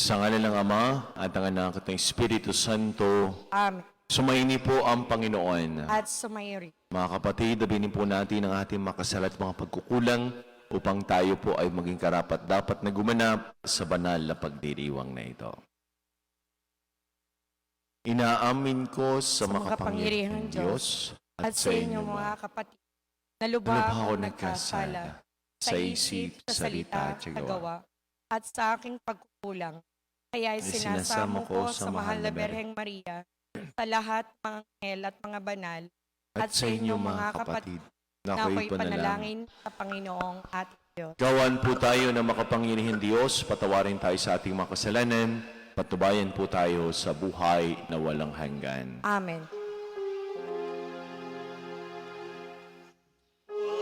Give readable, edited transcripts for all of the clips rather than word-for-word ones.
Sa ngalan ng Ama at ng Anak at ng Espiritu Santo, Amen. sumaini po ang Panginoon. At sumayuri. Mga kapatid, abinin po natin ang ating mga kasala at mga pagkukulang upang tayo po ay maging karapat-dapat na gumanap sa banal na pagdiriwang na ito. Inaamin ko sa makapangyarihang Diyos At sa inyo mga kapatid, na lubha ako nagkasala sa isip, sa salita, at sa gawa, at sa aking pagkukulang. Kaya sinasamo ko sa mahal na Berheng Maria, sa lahat mga anghel at mga banal, at sa inyo mga kapatid, na ako'y panalangin sa Panginoong ating Diyos. Gawan po tayo ng makapangyarihang Diyos, patawarin tayo sa ating mga kasalanan, patubayan po tayo sa buhay na walang hanggan. Amen.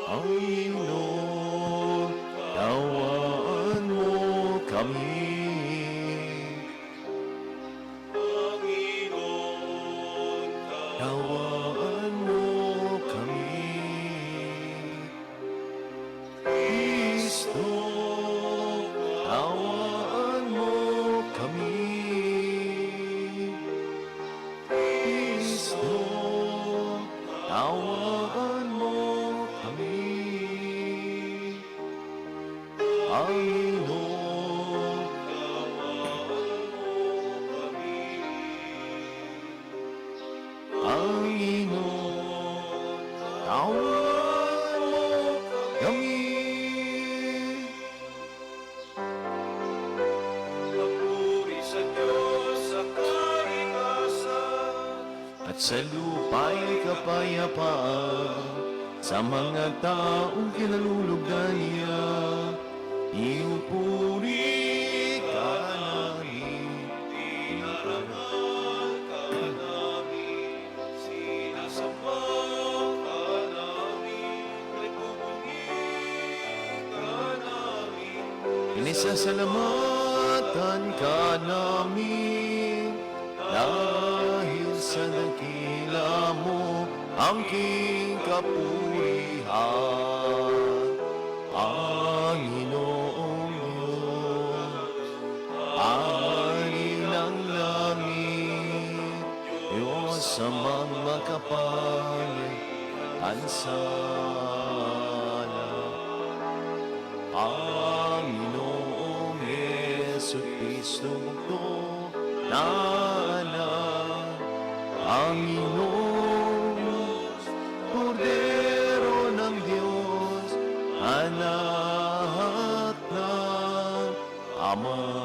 Panginoon, tawaan mo kami. Panginoon, tawaan mo kami. Kristo, tawaan mo kami. Kristo, tawaan mo kami. Panginoon, Panginoon, tawaan mo kami. Papuri sa Diyos sa kaligtasan at sa lupa'y kapayapaan sa mga taong kinalulugan niya. Iupuri ka namin, inarangal ka namin, sinasamba ka namin, nagpupuni ka namin, inisasalamatan ka namin, dahil sa dakila mo ang king kapurihan. Panginoong Diyos, Ari ng langit, Diyos amang makapangyarihan. Panginoong Jesucristo bugto na anak, Panginoong Diyos, Kordero ng Diyos, anak ng Ama.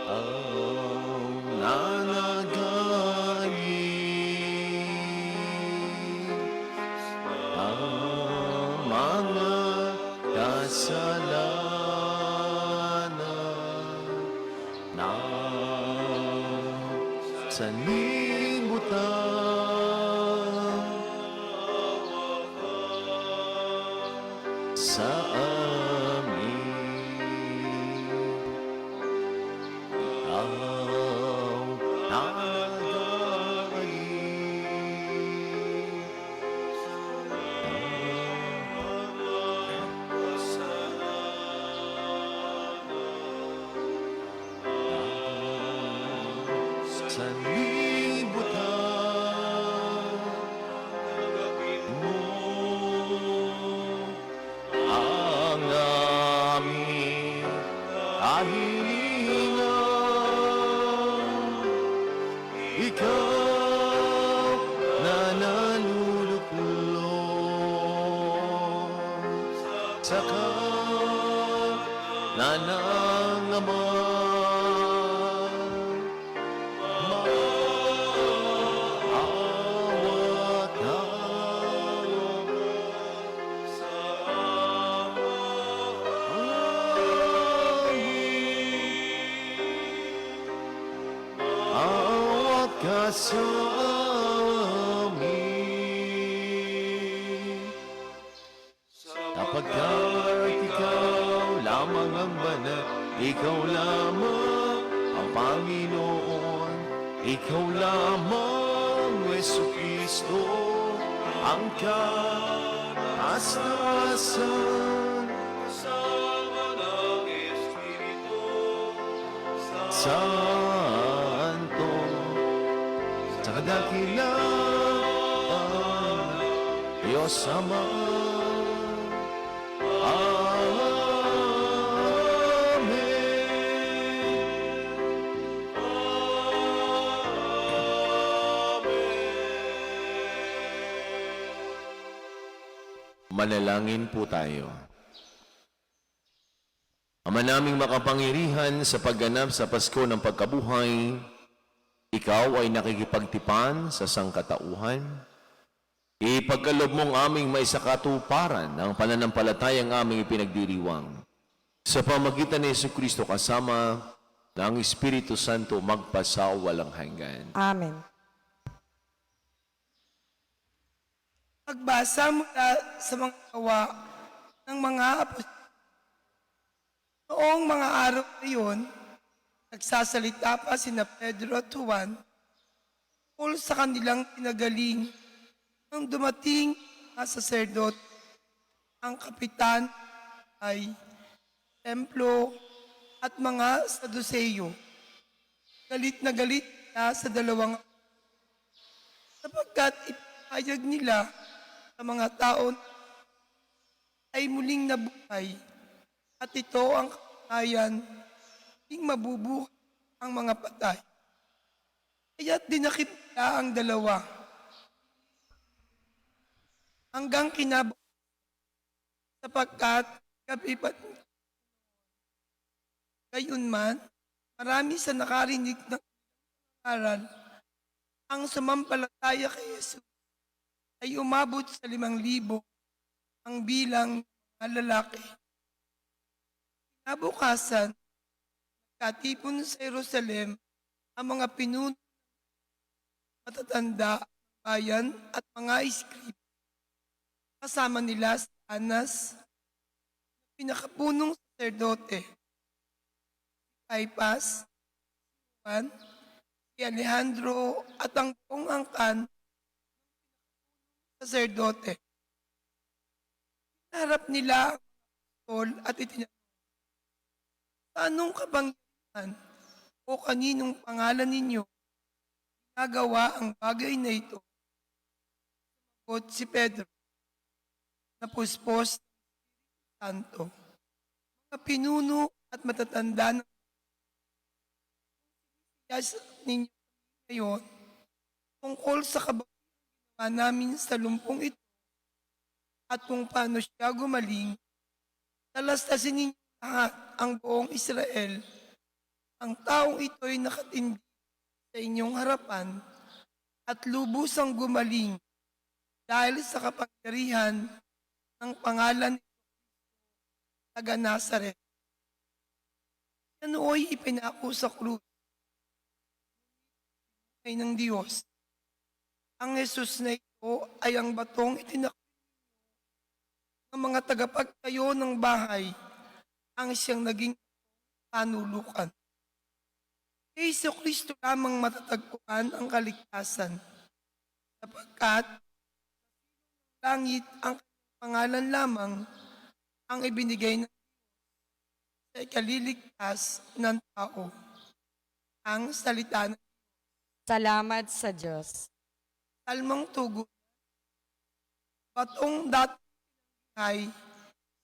Ang nanagaling ang mga kasalanan na sanlibutan sa amin. Ang nagagaling sa libutan mo ang aming kahilingan. Ikaw na naluluklod sa kanan ng Ama. Maawa tayo sa maawa ka sa amin. Sapagkat ikaw lamang ang banal, ikaw lamang ang Panginoon, ikaw lamang Jesucristo ang Asan Santo sa kadakilaan Diyos Ama. Manalangin po tayo. Ama naming makapangyarihan sa pagganap sa Pasko ng Pagkabuhay, Ikaw ay nakikipagtipan sa sangkatauhan. Ipagkaloob mong aming maisakatuparan ang pananampalatayang aming ipinagdiriwang. Sa pamagitan ni Jesucristo kasama ng Espiritu Santo magpasawalang hanggan. Amen. Pagbasa mula sa mga gawa ng mga apostol. Noong mga araw na yun, nagsasalita pa sina Pedro at Juan tungkol sa kanilang pinagaling nang dumating ang saserdote. Ang kapitan ay templo at mga Saduseyo. Galit na galit na sa dalawang sapagkat ipahayag nila sa mga taon ay muling nabuhay at ito ang katayan muling mabubuhay ang mga patay. Kaya't dinakip nila ang dalawa hanggang kinabukasan sapagkat gabi pa gayunman marami sa nakarinig ng aral ang sumampalataya kay Jesus ay umabot sa 5,000 ang bilang ng lalaki. Kinabukasan, nagkatipon sa Jerusalem ang mga pinuno, matatanda, bayan at mga iskrip. Kasama nila si Anas, pinakapunong saserdote, si Caiphas, si Juan, si Alejandro at ang buong angkan saserdote. Harap nila ang apostol at itinanong, sa anong kabanggitan o kaninong pangalan ninyo ginagawa ang bagay na ito? Sumagot si Pedro, napuspos ng Espiritu Santo, mga pinuno at matatanda ng siyas ninyo ngayon tungkol sa kabanggitan namin sa lumpong ito at kung paano siya gumaling, talastasin ninyo lahat ang buong Israel. Ang taong ito'y nakatindi sa inyong harapan at lubusang gumaling dahil sa kapangyarihan ng pangalan ni Kristo taga Nazaret. Yan nooy ipinako sa krus ay ng Diyos. Ang Jesus na ito ay ang batong itinakbo ng mga tagapagtayo ng bahay ang siyang naging panulukan. Kay Jesucristo lamang matatagpuan ang kaligtasan sapagkat sa langit ang pangalan lamang ang ibinigay ng Diyos sa ikaliligtas ng tao. Ang salita ng Salamat sa Diyos. Salmang tugon, batong dating ay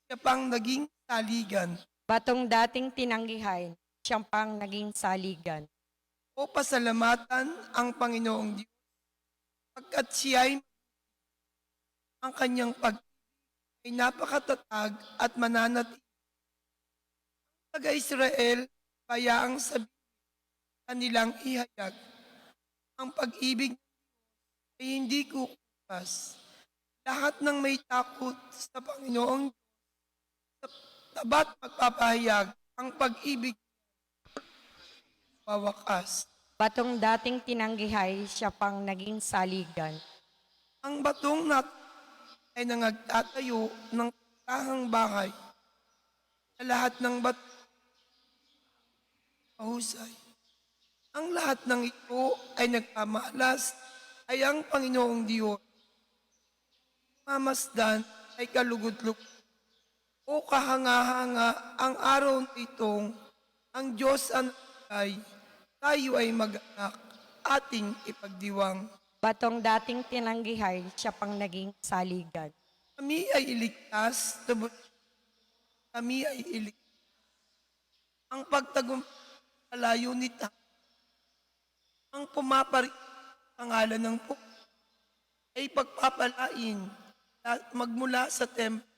siya pang naging saligan. Batong dating tinanggihan, siyang pang naging saligan. O pasalamatan ang Panginoong Diyos, pagkat siya ay ang kanyang pag-ibig ay napakatatag at mananatili. Ang taga-Israel, bayaang sabihin, kanilang ihayag, ang pag-ibig ay hindi kukupas. Lahat ng may takot sa Panginoong Diyos, tabat magpapahayag ang pag-ibig wawakas. Batong dating tinanggihay, siya pang naging saligan. Ang batong nat ay nangagtatayo ng tahang bahay. Sa lahat ng mahusay. Ang lahat ng ito ay nagpamalas ay ang Panginoong Diyos. Mamasdan ay kalugod-lugod o kahanga-hanga ang araw na itong ang Diyos ang ay tayo ay mag-anak ating ipagdiwang. Batong dating tinanggihay, siya pang naging saligan. Kami ay iligtas, kami ay iligtas. Ang pagtagumpalayo ni Ta, ang pumapari ang ngalan ng po ay pagpapalain at magmula sa templo.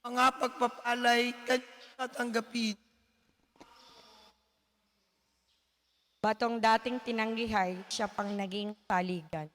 Mga pagpapalay kanyang tatanggapin. Batong dating tinanggihay, siya pang naging saligan.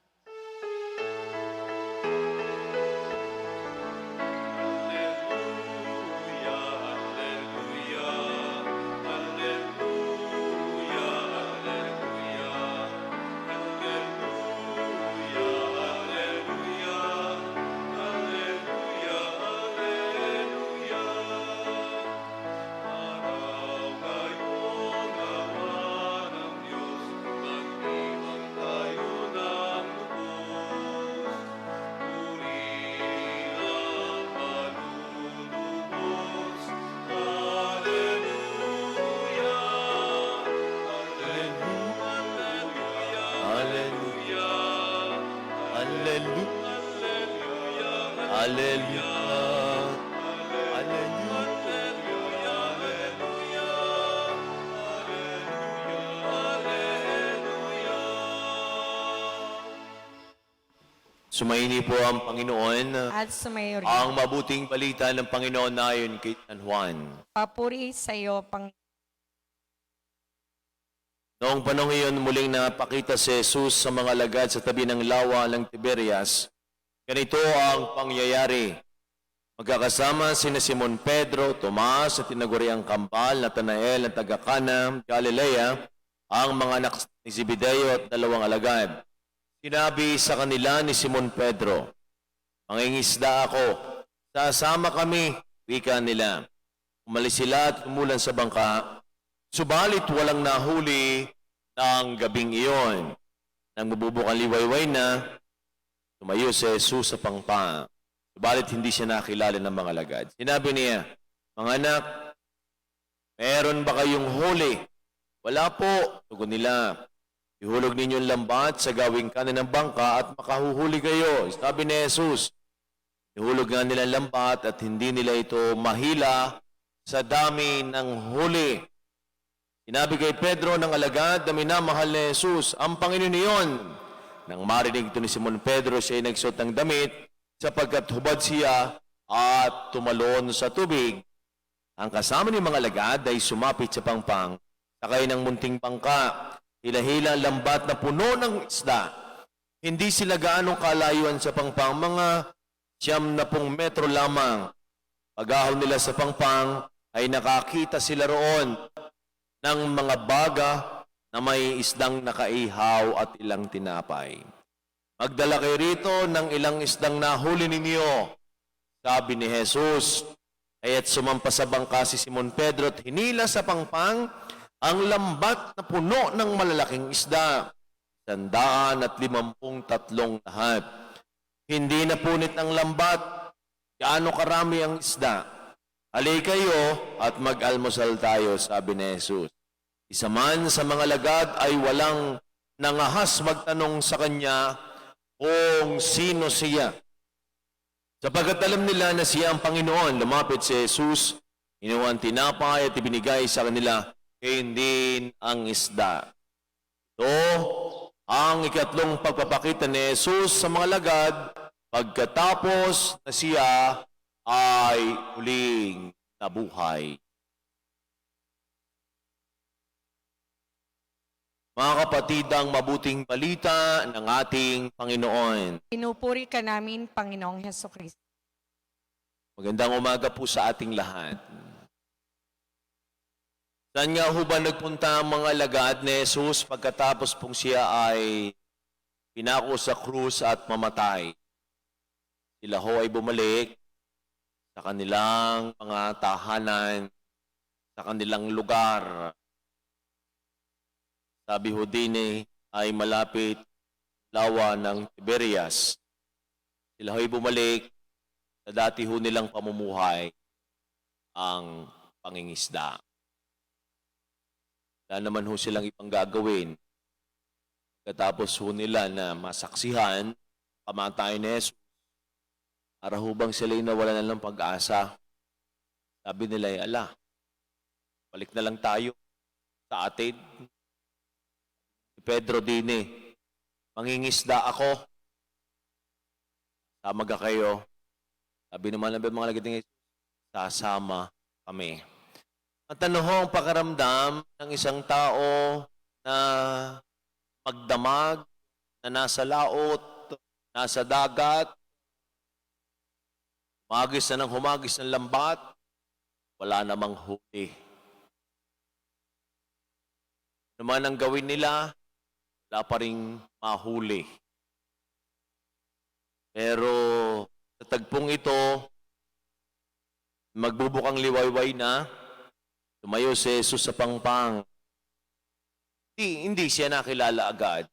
Hallelujah. Sumaini po ang Panginoon. At sumayo rin. Ang mabuting balita ng Panginoon ayon kay San Juan. Papuri sa iyo, Panginoon. Noong panahon iyon, muling napakita si Jesus sa mga alagad sa tabi ng lawa ng Tiberias. Ganito ang pangyayari. Magkakasama sina Simon Pedro, Tomas at tinaguriang kambal, Natanael at taga-Cana, Galilea, ang mga anak ni Zebedeo at dalawang alagad. Sinabi sa kanila ni Simon Pedro, "Mangingisda ako, sasama kami," wika nila. Umalis sila at umulan sa bangka, subalit walang nahuli ng gabing iyon. Nang mabubukang liwayway na, tumayo si Jesus sa pangpa. Subalit hindi siya nakilala ng mga alagad. Sinabi niya, "Mga anak, meron ba kayong huli?" "Wala po," tugon nila. "Ihulog ninyo ang lambat sa gawing kanan ng bangka at makahuhuli kayo." Sabi ni Jesus, ihulog nga nila ang lambat at hindi nila ito mahila sa dami ng huli. Sinabi kay Pedro ng alagad na minamahal ni Jesus, "Ang Panginoon niyon." Nang marinig ito ni Simon Pedro, siya ay nagsuot ng damit sapagkat hubad siya at tumalon sa tubig. Ang kasama ni mga alagad ay sumapit sa pangpang, sakay ng munting bangka, hila-hila ang lambat na puno ng isda. Hindi sila gaanong kalayuan sa pangpang, mga 90 metro lamang. Pag-ahon nila sa pangpang ay nakakita sila roon ng mga baga na may isdang nakaihaw at ilang tinapay. "Magdala kayo rito ng ilang isdang nahuli ninyo," sabi ni Jesus. Kaya't sumampa sa bangka si Simon Pedro at hinila sa pangpang ang lambat na puno ng malalaking isda, 153 lahat. Hindi napunit ng lambat, gaano karami ang isda. "Halika kayo at mag-almusal tayo," sabi ni Jesus. Isa man sa mga alagad ay walang nangahas magtanong sa kanya kung sino siya. Sapagkat alam nila na siya ang Panginoon, lumapit si Jesus, inuwan tinapay at ibinigay sa kanila, gayon din ang isda. Ito ang ikatlong pagpapakita ni Jesus sa mga alagad pagkatapos na siya ay huling nabuhay. Mga kapatid, ang mabuting balita ng ating Panginoon. Pinupuri ka namin, Panginoong Hesukristo. Magandang umaga po sa ating lahat. Saan nga ho ba nagpunta ang mga alagad ni Jesus pagkatapos pong siya ay pinako sa krus at mamatay? Sila ho ay bumalik sa kanilang mga tahanan, sa kanilang lugar. Sabi ho din ay malapit lawa ng Tiberias. Sila ho'y bumalik sa dati ho nilang pamumuhay ang pangingisda. Wala naman ho silang ibang gagawin. Pagkatapos ho nila na masaksihan, kamatayan ni Jesus, para ho bang sila'y nawalan na ng pag-asa? Sabi nila, ala, balik na lang tayo sa atin. Si Pedro din mangingisda ako. Sama ka kayo. Sabi naman ng mga lagad ng sasama kami. At ano ho ang pakaramdam ng isang tao na magdamag, na nasa laot, nasa dagat, humagis na ng humagis ng lambat, wala namang huli. Ano man ang gawin nila, wala pa rin mahuli. Pero sa tagpong ito, magbubukang liwayway na, tumayo si Jesus sa pangpang. Hindi siya nakilala agad.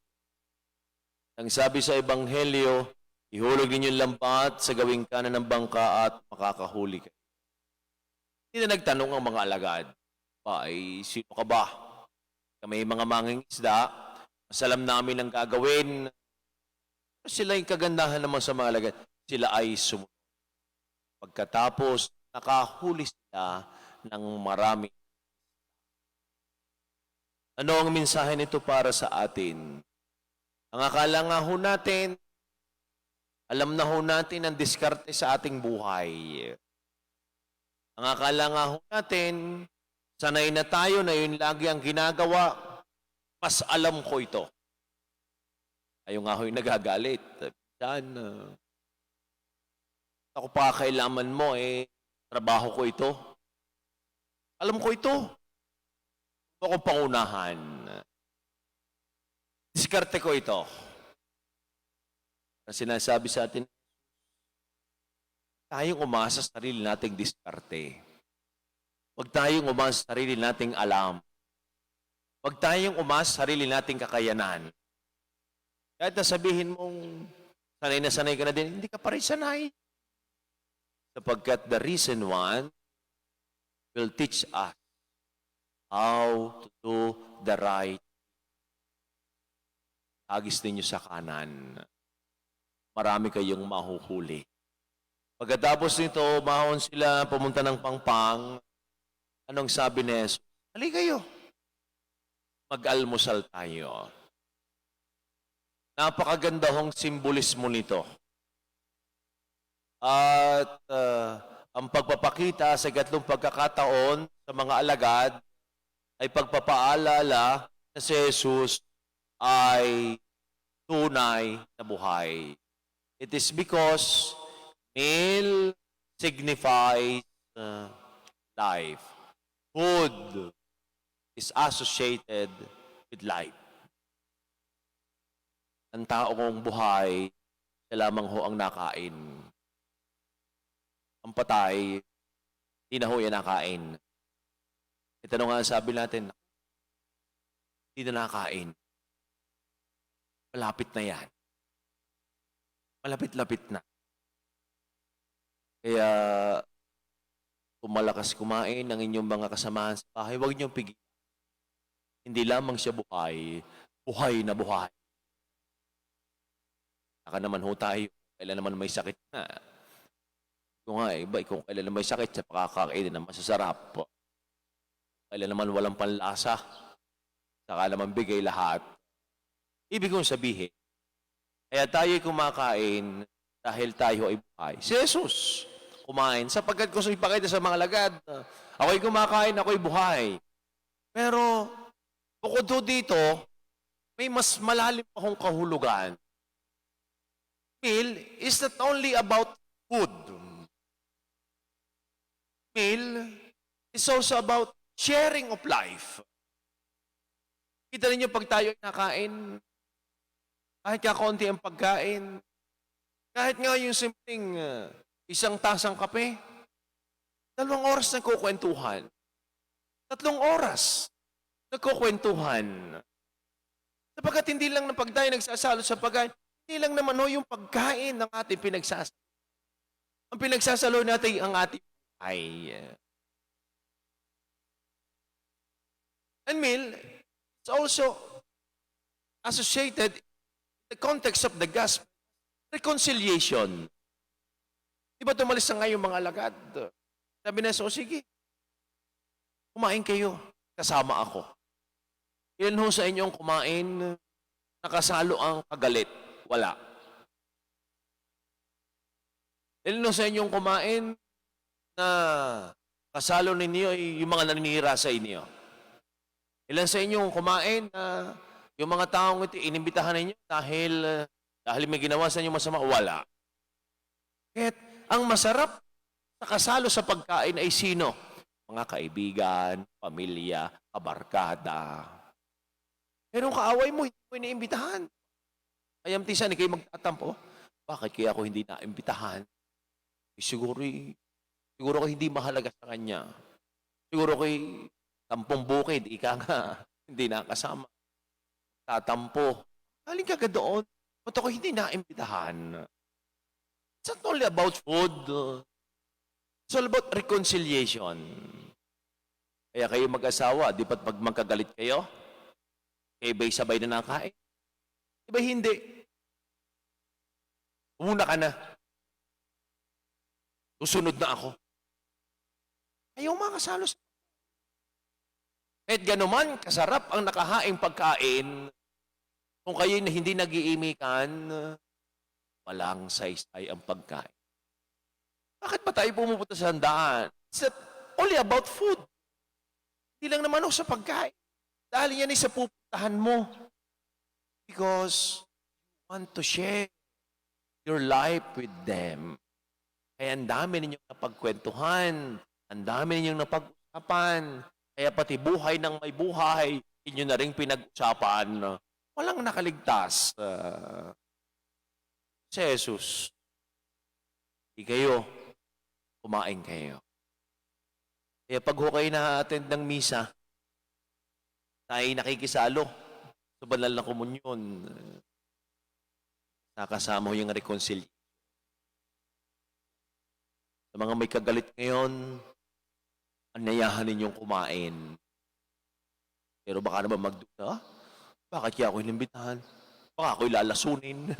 Ang sabi sa Ebanghelyo, ihulog ninyo yung lambat sa gawing kanan ng bangka at makakahuli kayo. Hindi na nagtanong ang mga alagad, ay sino ka ba? Kami mga mangingisda, mas alam namin ang gagawin. Sila yung kagandahan naman sa mga alagad, sila ay sumunod. Pagkatapos, nakahuli sila ng marami. Ano ang mensahe nito para sa atin? Ang akala nga ho natin, alam na ho natin ang diskarte sa ating buhay. Ang akala nga ho natin, sanay na tayo na yun lagi ang ginagawa, mas alam ko ito. Ayaw nga ho yung nagagalit. Yan, ako pa kailaman mo, trabaho ko ito. Alam ko ito. Ako pangunahan. Diskarte ko ito. Ang sinasabi sa atin, tayong umasa sa sarili nating diskarte. Huwag tayong umasa sa sarili nating alam. Huwag tayong umasa sa sarili nating kakayanan. Kahit nasabihin mong sanay na sanay ka na din, hindi ka pa rin sanay. Sapagkat the reason one will teach us how to do the right. Agis ninyo sa kanan. Marami kayong mahuhuli. Pagkatapos nito, mahon sila pumunta ng pangpang. Anong sabi ni Jesus? Hali kayo. Mag-almusal tayo. Napakaganda hong simbolismo nito. At ang pagpapakita sa ikatlong pagkakataon sa mga alagad ay pagpapaalala na si Jesus ay tunay na buhay. It is because meal signifies life. Food is associated with life. Ang taong buhay, siya lamang ho ang nakain. Ang patay, hindi na ho yan nakain. Ito nga sabi natin, hindi na nakain. Malapit na yan. Malapit-lapit na. Kaya, kung malakas kumain ng inyong mga kasamahan sa bahay, huwag niyong pigil. Hindi lamang siya buhay, buhay na buhay. Saka naman ho tayo, kailan naman may sakit na. Kung nga, iba, kung kailan may sakit, siya pakakain na masasarap. Kailan naman walang panlasa, saka naman bigay lahat. Ibig kong sabihin, kaya tayo'y kumakain dahil tayo ay buhay. Si Jesus kumain, sapagkat gusto ipakita sa mga lagad, ako'y kumakain, ako'y buhay. Pero, bukod do dito, may mas malalim akong kahulugan. Meal is not only about food. Meal is also about sharing of life. Kita ninyo pag tayo ay nakain, kahit kakaunti ang pagkain, kahit nga yung simpleng isang tasang kape, 2 oras nagkukwentuhan. 3 oras nagkukwentuhan. Sapagkat hindi lang ng pagkain nagsasalo sa pagkain, hindi lang naman yung pagkain ng ating pinagsasalo. Ang pinagsasalo natin ang ating buhay. And Mil, it's also associated in the context of the gospel, reconciliation. Di ba tumalis na nga yung mga alagad? Sabi na, so sige, kumain kayo, kasama ako. Ilan ho sa inyong kumain, nakasalo ang kagalit? Wala. Ilan ho sa inyong kumain na kasalo ninyo yung mga naninira sa inyo? Ilan sa inyong kumain na yung mga taong ito inimbitahan ninyo dahil may ginawa sa inyo masama? Wala. Kahit ang masarap sa kasalo sa pagkain ay sino? Mga kaibigan, pamilya, kabarkada. Pero kaaway mo, hindi mo iniimbitahan. Kaya mtisan, kayo magtatampo. Bakit kaya ako hindi naimbitahan? Siguro ko hindi mahalaga sa kanya. Siguro ko tampong bukid, ika nga, hindi nakasama. Tatampo. Galing ka doon. Ba't ako hindi naimbitahan? It's not only about food. It's all about reconciliation. Kaya kayo mag-asawa, di ba't pag magkagalit kayo? Kayo ba'y sabay na nakain? Di ba hindi? Umuna ka na. Susunod na ako. Ayaw makasalo sa kahit ganuman, kasarap ang nakahaing pagkain, kung kayo'y hindi nag-iimikan, walang saysay ang pagkain. Bakit ba tayo pumupunta sa handaan? It's not only about food. Hindi lang naman ako sa pagkain. Dahil yan ay sa pupuntahan mo. Because you want to share your life with them. Kaya ang dami ninyong napagkwentuhan, ang dami ninyong napag-usapan, kaya pati buhay ng may buhay, inyo na rin pinag-usapan. Walang nakaligtas. Si Jesus, hindi kayo, kumain kayo. Kaya pag kayo na-attend ng misa, tayo nakikisalo sa banal na komunyon. Nakasama yung reconciliation. Sa mga may kagalit ngayon, anayahan ninyong kumain. Pero baka naman magduda, bakit kaya ako inimbitahan? Baka ako'y lalasunin.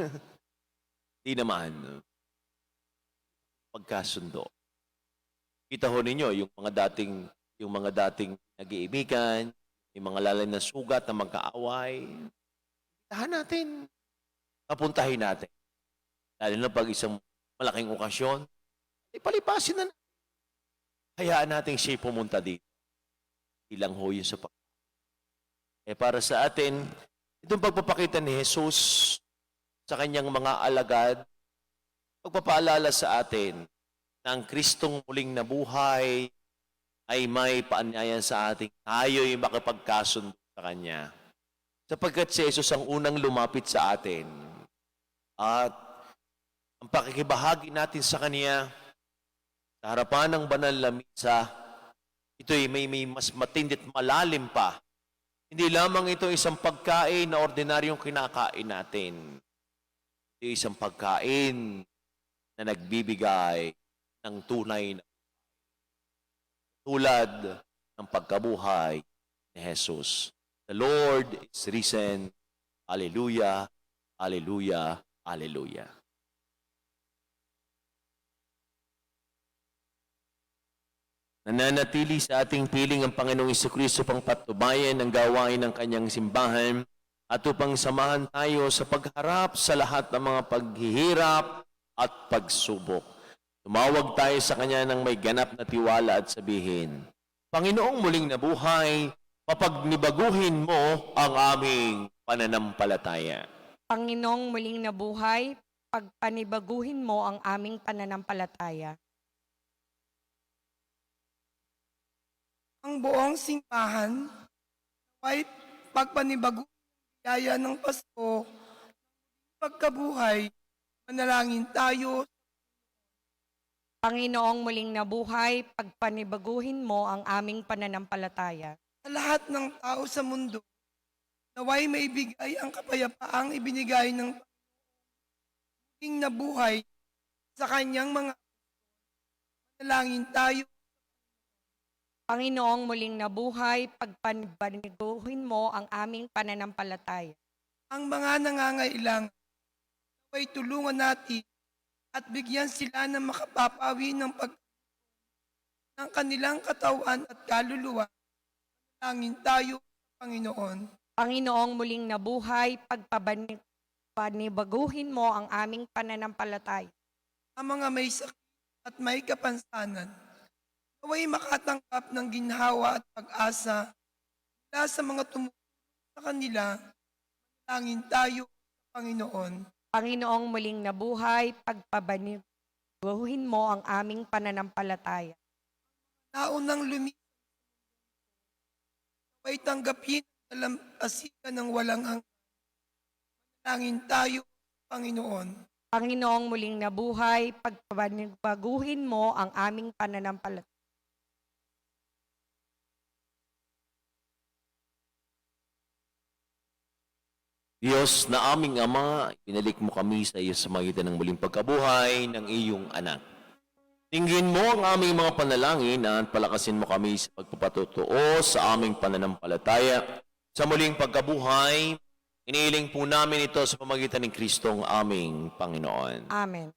Di naman. Pagkasundo. Kita ho ninyo, yung mga dating nag-iibigan, yung mga lalay na sugat na magkaaway, tahan natin. Papuntahin natin. Lalo na pag isang malaking okasyon, ipalipasin na natin. Hayaan natin siya pumunta dito. Ilang ho yun sa para sa atin, itong pagpapakita ni Jesus sa kanyang mga alagad, pagpapaalala sa atin na ang Kristong muling nabuhay ay may paanyayan sa ating tayo'y makipagkasundo sa Kanya. Sapagkat si Jesus ang unang lumapit sa atin. At ang pakikibahagi natin sa Kanya, sa harapan ng banal na misa, ito'y may mas matindit malalim pa. Hindi lamang ito isang pagkain na ordinaryong kinakain natin. Ito isang pagkain na nagbibigay ng tunay na tulad ng pagkabuhay ni Jesus. The Lord is risen. Hallelujah, hallelujah, hallelujah. Nananatili sa ating piling ang Panginoong Jesucristo pang patnubayan ng gawain ng kanyang simbahan at upang samahan tayo sa pagharap sa lahat ng mga paghihirap at pagsubok. Tumawag tayo sa Kanya ng may ganap na tiwala at sabihin, Panginoong muling nabuhay, mapagnibaguhin mo ang aming pananampalataya. Panginoong muling nabuhay, pagpanibaguhin mo ang aming pananampalataya. Ang buong simbahan ay pagpanibago ng biyaya ng Pasko, pagkabuhay, manalangin tayo. Panginoong muling nabuhay, pagpanibaguhin mo ang aming pananampalataya. Sa lahat ng tao sa mundo, naway maibigay ang kapayapaang ibinigay ng Panginoong nabuhay sa kanyang mga Nalangin tayo. Panginoong muling nabuhay, pagpaniguhin mo ang aming pananampalataya. Ang mga nangangailangan, naway tulungan natin at bigyan sila ng makapapawi ng ng kanilang katawan at kaluluwa. Nalangin tayo sa Panginoon. Panginoong muling nabuhay, pagpanibaguhin mo ang aming pananampalataya. Ang mga may sakit at may kapansanan, naway makatanggap ng ginhawa at pag-asa mula sa mga tumutulong sa kanila. Nalangin tayo sa Panginoon. Panginoong muling nabuhay, pagpanibaguhin mo ang aming pananampalataya. Naunang lumisan, naway tanggapin ang dalampasigan ng walang hanggan. Manalangin tayo sa Panginoon. Panginoong muling nabuhay, pagpanibaguhin mo ang aming pananampalataya. Diyos na aming Ama, pinalik mo kami sa iyo sa magitan ng muling pagkabuhay ng iyong anak. Tingin mo ang aming mga panalangin at palakasin mo kami sa pagpapatotoo sa aming pananampalataya. Sa muling pagkabuhay, iniiling po namin ito sa pamagitan ng Kristong aming Panginoon. Amen.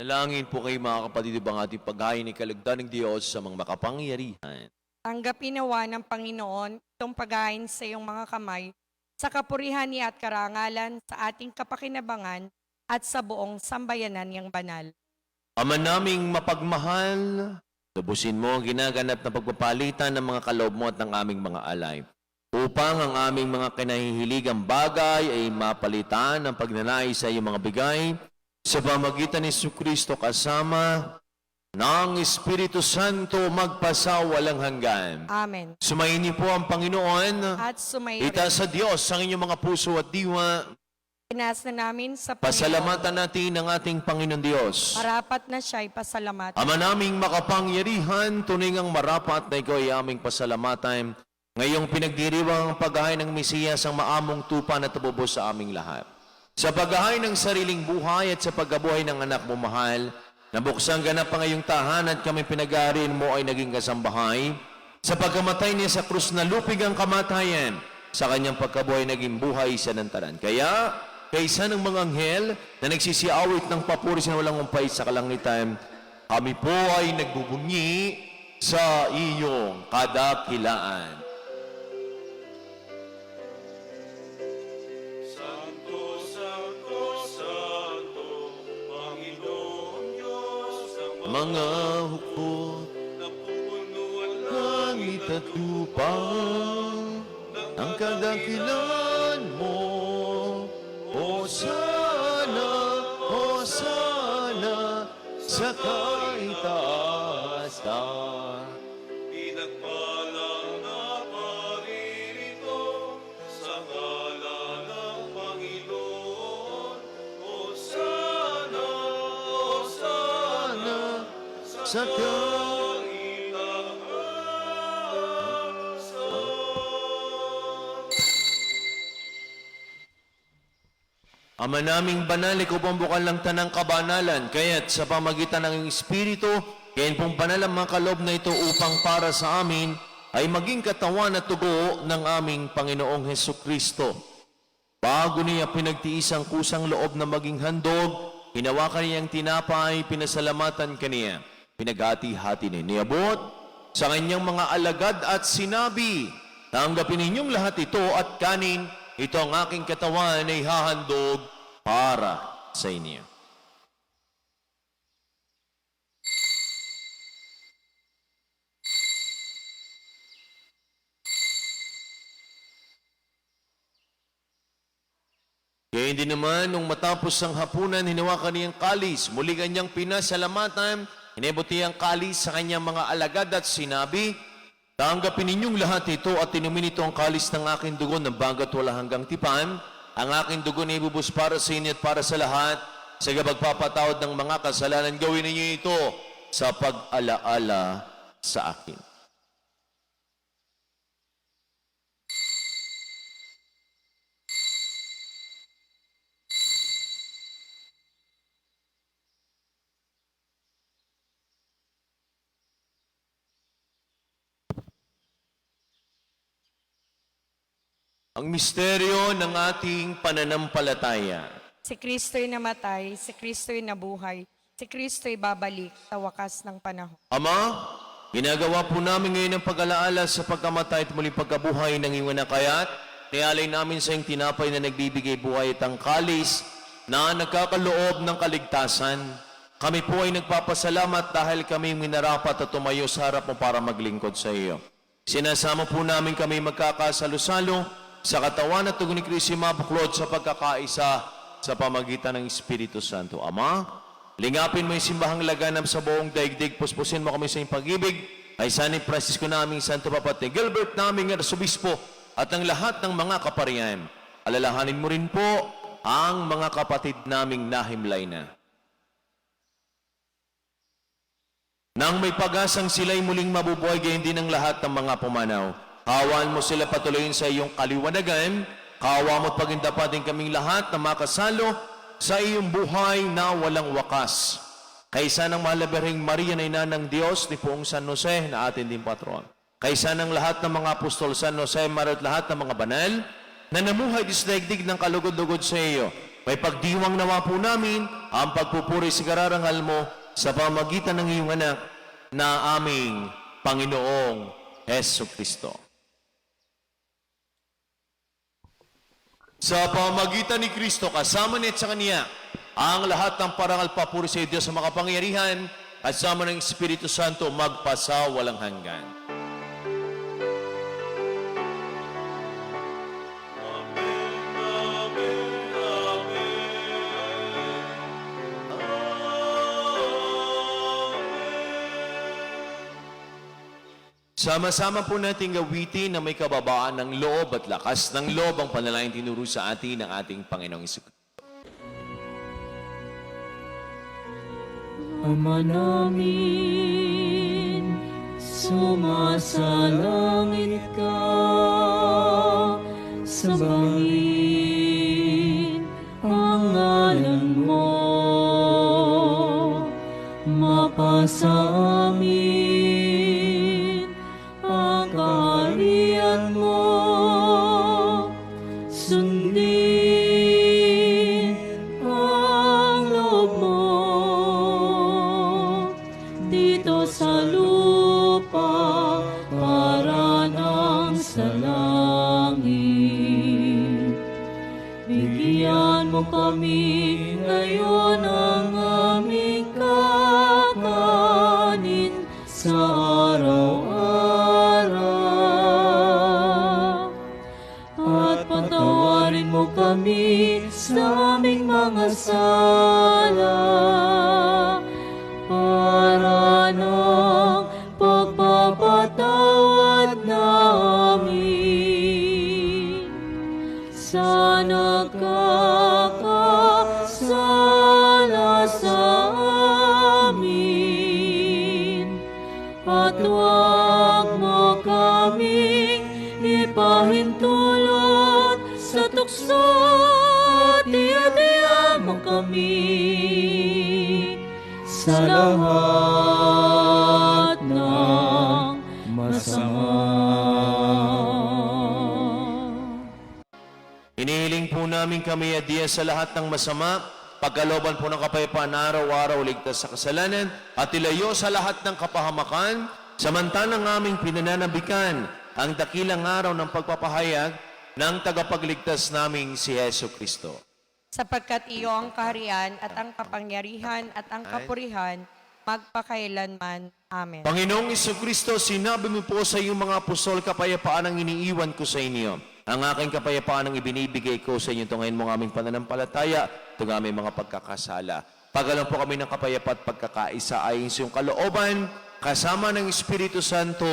Nalangin po kayo mga kapatid ang ating paghain ni kalugdan ng Diyos sa mga makapangyarihan. Tanggapin nawa ng Panginoon itong paghain sa iyong mga kamay sa kapurihan niya at karangalan sa ating kapakinabangan at sa buong sambayanan niyang banal. Ama naming mapagmahal, lubusin mo ang ginaganap na pagpapalitan ng mga kaloob mo at ng aming mga alay. Upang ang aming mga kinahihiligang bagay ay mapalitan ng pagnanais sa iyong mga bigay, sa pamagitan ni Jesucristo kasama ng Espiritu Santo magpasawalang hanggan. Amen. Sumayin niyo po ang Panginoon. At sumayin Itaas sa Diyos ang inyong mga puso at diwa. Pinas na namin sa Panginoon. Pasalamatan natin ang ating Panginoon Diyos. Marapat na siya'y pasalamat. Ama naming makapangyarihan, tunay ngang marapat na ikaw ay aming pasalamatan. Ngayong pinagdiriwang ang paghain ng Mesiyas ang maamong tupa na tabubos sa aming lahat. Sa paghahay ng sariling buhay at sa pagkabuhay ng anak mo mahal, nabuksan ganap ang ngayong tahanan at kami pinag-aariin mo ay naging kasambahay. Sa pagkamatay niya sa krus na lupig ang kamatayan, sa kanyang pagkabuhay naging buhay sa nantanan. Kaya, kaysa ng mga anghel na nagsisiawit ng papuri sa walang umpay sa kalangitan, kami po ay nagbubunyi sa iyong kadakilaan. Mga hukbo, langit at lupa, ang kadakilan mo. Hosana, sa kaitaasan. Pinagpalang na paririto sa ngalan ng Panginoon. Hosana, Hosana, Sa kaitaasan. Ama naming banal, ikaw pong bukal ng tanang kabanalan, kaya't sa pamagitan ng iyong Espiritu, kaya't pong banal ang mga kaloob na ito upang para sa amin ay maging katawan at tugo ng aming Panginoong Hesukristo. Bago niya pinagtiis ang kusang loob na maging handog, hinawakan niyang tinapay, pinasalamatan kaniya. pinaghati-hati na niabot sa kanyang mga alagad at sinabi, tanggapin ninyong lahat ito at kanin, ito ang aking katawan na ihahandog para sa inyo. Kaya hindi naman, nung matapos ang hapunan, hinawakan niyang kalis, muli kanyang pinasalamatan, hinebot niyang kalis sa kanyang mga alagad at sinabi, tanggapin ninyong lahat ito at inumin ito ang kalis ng aking dugo ng bagat wala hanggang tipan. Ang aking dugo na ibubus para sa inyo at para sa lahat. Sa pagpapatawad ng mga kasalanan, gawin ninyo ito sa pag-alaala sa akin. Ang misteryo ng ating pananampalataya. Si Kristo'y namatay, si Kristo'y nabuhay, si Kristo'y babalik sa wakas ng panahon. Ama, ginagawa po namin ngayon ang pag-alaala sa pagkamatay at muling pagkabuhay ng iyong anak kayat. Nialay namin sa iyong tinapay na nagbibigay buhay at ang kalis na nagkakaloob ng kaligtasan. Kami po ay nagpapasalamat dahil kami minarapat at tumayo sa harap mo para maglingkod sa iyo. Sinasama po namin kami magkakasalo-salo sa katawan at tugon ni Kristo mabuklod sa pagkakaisa sa pamagitan ng Espiritu Santo. Ama, lingapin mo yung simbahang laganap sa buong daigdig, puspusin mo kami sa iyong pag-ibig, ay San Francisco naming Santo Papa ni Gilbert naming Arsobispo at ang lahat ng mga kaparian. Alalahanin mo rin po ang mga kapatid naming nahimlay na. Nang may pag-asang sila'y muling mabubuhay, gayon din ang lahat ng mga pumanaw. Kawaan mo sila patuloyin sa iyong kaliwanagan. Kawa mo't pagindapatin kaming lahat na makasalo sa iyong buhay na walang wakas. Kaysa ng mahal na Birheng Maria na ina ng Diyos ni Poong San Jose na atin din patron. Kaysa ng lahat ng mga apostol San Jose, Maria at lahat ng mga banal na namuhay di sa daigdig ng kalugod-lugod sa iyo. May pagdiwang nawa po namin ang pagpupuri sa kararangal mo sa pamagitan ng iyong anak na aming Panginoong Heso Kristo. Sa pamagitan ni Kristo, kasama niya at sa Kanya, ang lahat ng parangal papuri sa Diyos sa makapangyarihan, kasama ng Espiritu Santo magpasa walang hanggan. Sama-sama po natin gawitin na may kababaan ng loob at lakas ng loob ang panalangin tinuro sa atin ng ating Panginoong Hesus. Ama namin, sumasalangit ka, sambahin ang ngalan mo, mapasa amin ang kaharian mo, sundin ang loob mo dito sa lupa para nang sa langit. Bigyan mo kami ngayon ang aming kakanin sa araw-araw. At patawarin mo kami sa aming mga sala para ng pagpapatawad namin sa nagkakasala sa amin. At huwag mo kaming ipahintulot sa tukso, at iadya mo kami sa lahat ng masama. Inihiling po namin kami adiya sa lahat ng masama pagkalooban po ng kapayapaan araw-araw, ligtas sa kasalanan, at ilayo sa lahat ng kapahamakan, samantalang aming pinananabikan ang dakilang araw ng pagpapahayag ng tagapagligtas naming si Heso Kristo. Sapagkat iyo ang kaharian at ang kapangyarihan at ang kapurihan, magpakailanman. Amen. Panginoong Kristo, sinabi mo po sa iyong mga apostol, kapayapaan ang iniiwan ko sa inyo. Ang aking kapayapaan ang ibinibigay ko sa inyo. Tungayin mo ang aming pananampalataya, itong aming mga pagkakasala. Pagalan po kami ng kapayapa at pagkakaisa ayon sa iyong kalooban, kasama ng Espiritu Santo,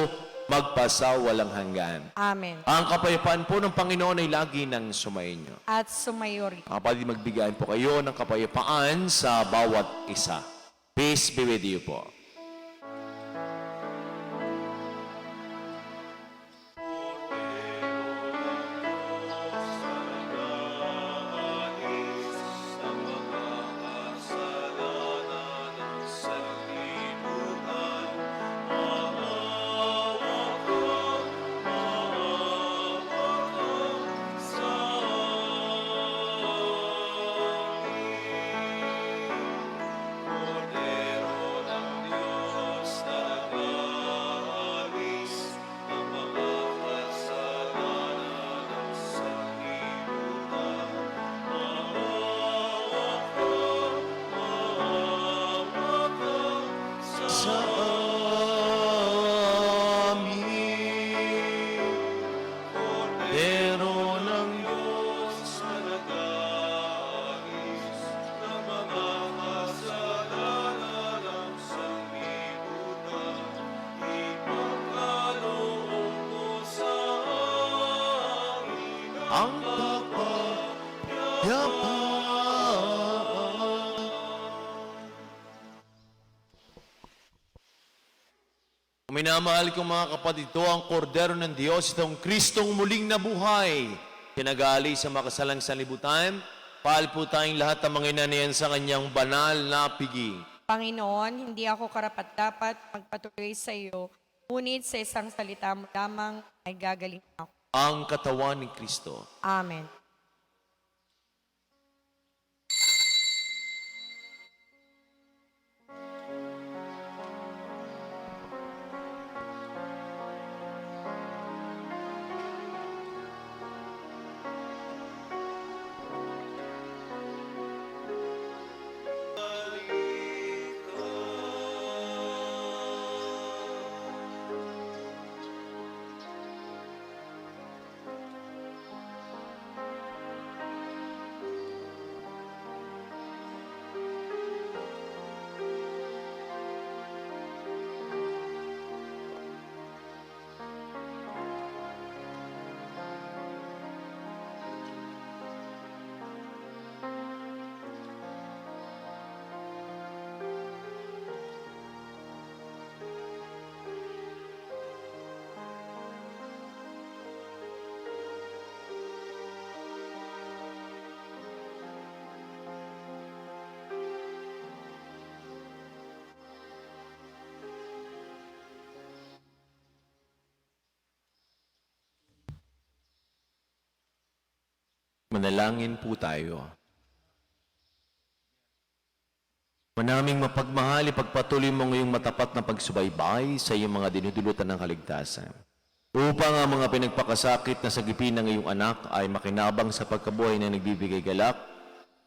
magpasawalang hanggan. Amen. Ang kapayapaan po ng Panginoon ay lagi nang sumainyo. At sumayo rin. Mga kapatid, magbigayan po kayo ng kapayapaan sa bawat isa. Peace be with you po. Sa amin, Kordero ng Diyos na nag-aalis ng mga kasalanan ng sanlibutan, ipagkaloob mo sa amin ang kapayapaan. Minamahal kong mga kapatid, ito ang kordero ng Diyos, itong Kristong muling nabuhay. Tinagali sa makasalang sanlibutan, paal po tayong lahat ng mga inanayan sa kanyang banal na pigi. Panginoon, hindi ako karapat-dapat magpatuloy sa iyo, ngunit sa isang salita mo lamang ay gagaling ako. Ang katawan ni Kristo. Amen. Manalangin po tayo. Manaming mapagmahal, ipagpatuloy mo ngayong matapat na pagsubaybay sa iyong mga dinudulutan ng kaligtasan. Upang ang mga pinagpakasakit na sagipin ng iyong anak ay makinabang sa pagkabuhay na nagbibigay galak,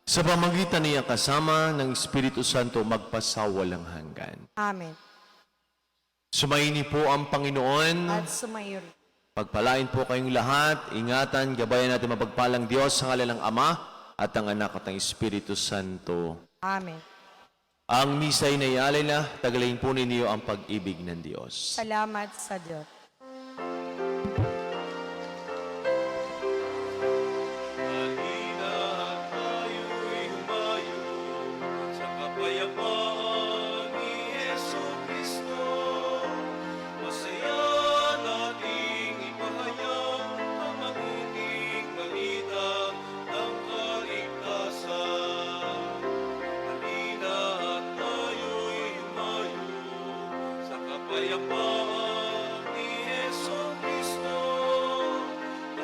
sa pamagitan niyang kasama ng Espiritu Santo magpasawalang hanggan. Amen. Sumaini po ang Panginoon. At sumayo rin. Pagpalain po kayong lahat, ingatan, gabayan natin mapagpalang Diyos sa ngalan ng Ama at ang Anak at ng Espiritu Santo. Amen. Ang misa'y naialay na, tagalayin po ninyo ang pag-ibig ng Diyos. Salamat sa Diyos. Halina at tayo'y humayo sa kapayapaan ni Jesucristo. Masaya nating ipahayag ang mabuting balita ng kaligtasan. Halina at tayo'y humayo sa kapayapaan